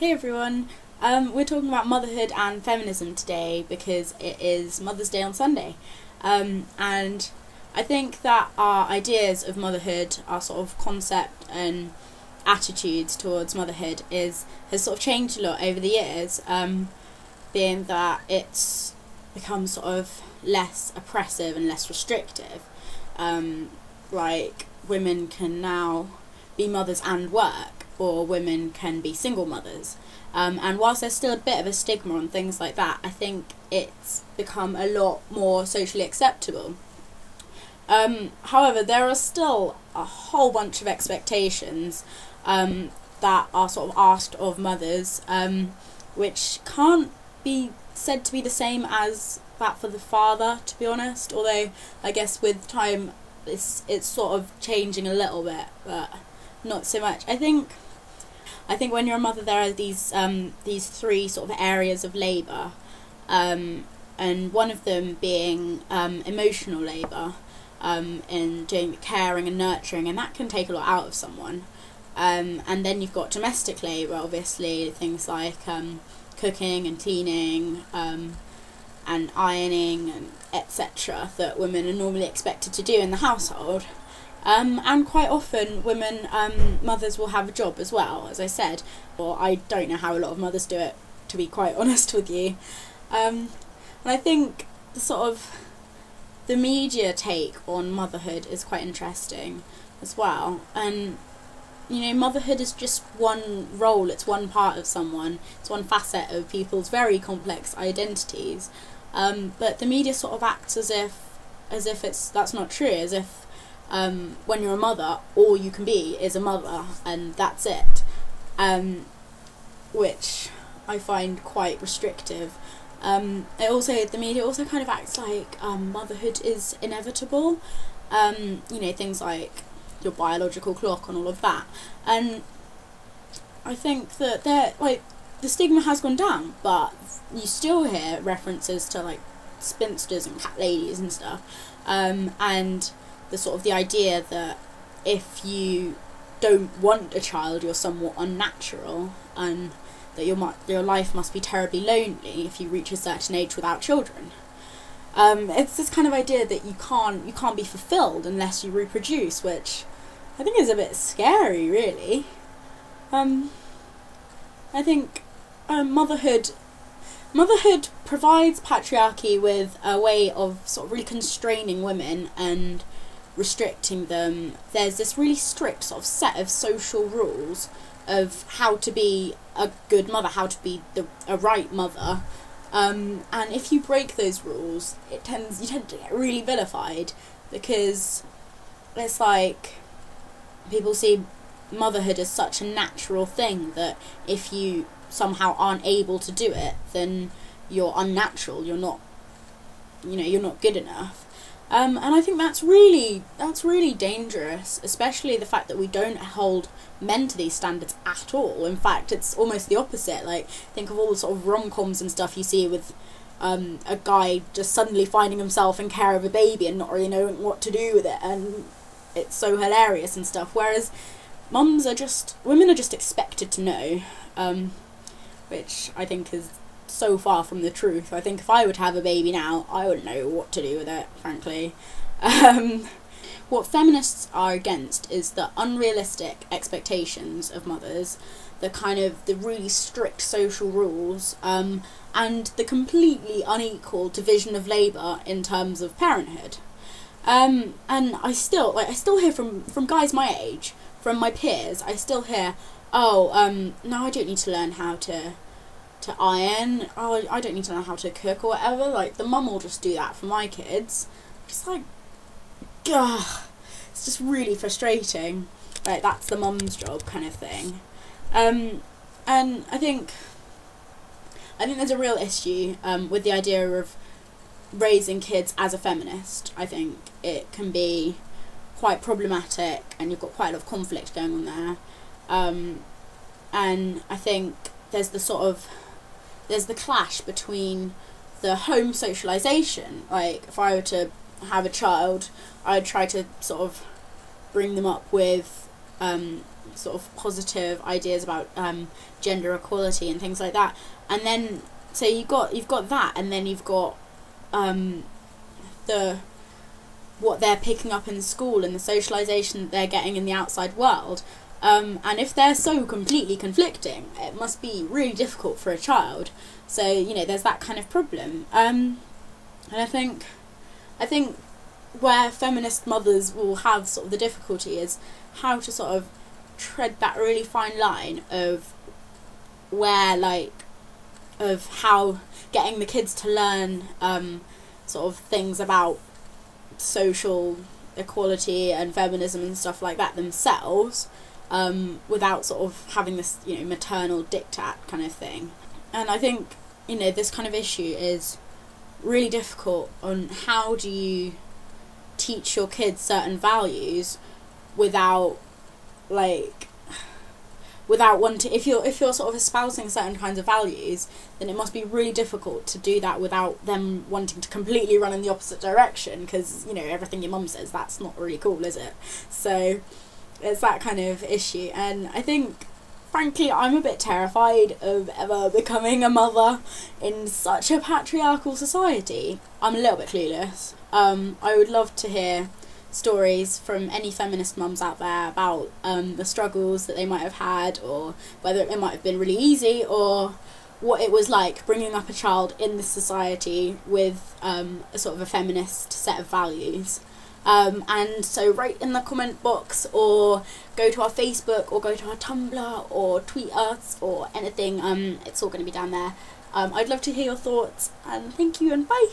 Hey everyone, we're talking about motherhood and feminism today because it is Mother's Day on Sunday, and I think that our ideas of motherhood, our sort of concept and attitudes towards motherhood has sort of changed a lot over the years, being that it's become sort of less oppressive and less restrictive. Like women can now be mothers and work, or women can be single mothers. And whilst there's still a bit of a stigma on things like that, I think it's become a lot more socially acceptable. However, there are still a whole bunch of expectations that are sort of asked of mothers, which can't be said to be the same as that for the father, to be honest, although I guess with time it's sort of changing a little bit, but not so much. I think when you're a mother, there are these three sort of areas of labour, and one of them being emotional labour, in doing the caring and nurturing, and that can take a lot out of someone. And then you've got domestic labour, obviously, things like cooking and cleaning, and ironing, and etc., that women are normally expected to do in the household. And quite often women, mothers will have a job as well, as I said, or I don't know how a lot of mothers do it, to be quite honest with you. And I think the media take on motherhood is quite interesting as well. And you know, motherhood is just one role, it's one part of someone, it's one facet of people's very complex identities. But the media sort of acts as if that's not true, as if when you're a mother, all you can be is a mother, and that's it, which I find quite restrictive. The media also kind of acts like motherhood is inevitable, you know, things like your biological clock and all of that, and I think that the stigma has gone down, but you still hear references to like spinsters and cat ladies and stuff, and the idea that if you don't want a child, you're somewhat unnatural, and that your life must be terribly lonely if you reach a certain age without children. It's this kind of idea that you can't be fulfilled unless you reproduce, which I think is a bit scary, really. I think motherhood provides patriarchy with a way of sort of really constraining women and restricting them. There's this really strict sort of set of social rules of how to be a good mother, how to be a right mother, and if you break those rules, you tend to get really vilified, because it's like people see motherhood as such a natural thing that if you somehow aren't able to do it, then you're unnatural, you're not good enough. And I think that's really dangerous, especially the fact that we don't hold men to these standards at all. In fact, it's almost the opposite. Like, think of all the sort of rom-coms and stuff you see with a guy just suddenly finding himself in care of a baby and not really knowing what to do with it, and it's so hilarious and stuff. Whereas women are just expected to know, which I think is so far from the truth. I think if I would have a baby now, I wouldn't know what to do with it, frankly. What feminists are against is the unrealistic expectations of mothers, the really strict social rules, and the completely unequal division of labour in terms of parenthood. And I still hear from guys my age, from my peers, I still hear, no, I don't need to learn how to iron, oh, I don't need to learn how to cook or whatever, like the mum will just do that for my kids. Just like, ugh, it's just really frustrating, like that's the mum's job kind of thing. And I think there's a real issue with the idea of raising kids as a feminist. I think it can be quite problematic, and you've got quite a lot of conflict going on there, and I think there's the clash between the home socialisation. Like, if I were to have a child, I'd try to sort of bring them up with sort of positive ideas about gender equality and things like that. And then so you've got that, and then you've got the what they're picking up in school and the socialization that they're getting in the outside world. And if they're so completely conflicting, it must be really difficult for a child. So, you know, there's that kind of problem. And I think where feminist mothers will have sort of the difficulty is how to sort of tread that really fine line of where, like, of how getting the kids to learn sort of things about social equality and feminism and stuff like that themselves, without sort of having this, you know, maternal diktat kind of thing. And I think, you know, this kind of issue is really difficult on how do you teach your kids certain values without, like, without wanting, if you're sort of espousing certain kinds of values, then it must be really difficult to do that without them wanting to completely run in the opposite direction, because, you know, everything your mum says, that's not really cool, is it? So it's that kind of issue. And I think, frankly, I'm a bit terrified of ever becoming a mother in such a patriarchal society. I'm a little bit clueless. I would love to hear stories from any feminist mums out there about the struggles that they might have had, or whether it might have been really easy, or what it was like bringing up a child in this society with a sort of a feminist set of values. And so write in the comment box, or go to our Facebook, or go to our Tumblr, or tweet us, or anything. It's all going to be down there. I'd love to hear your thoughts, and thank you, and bye!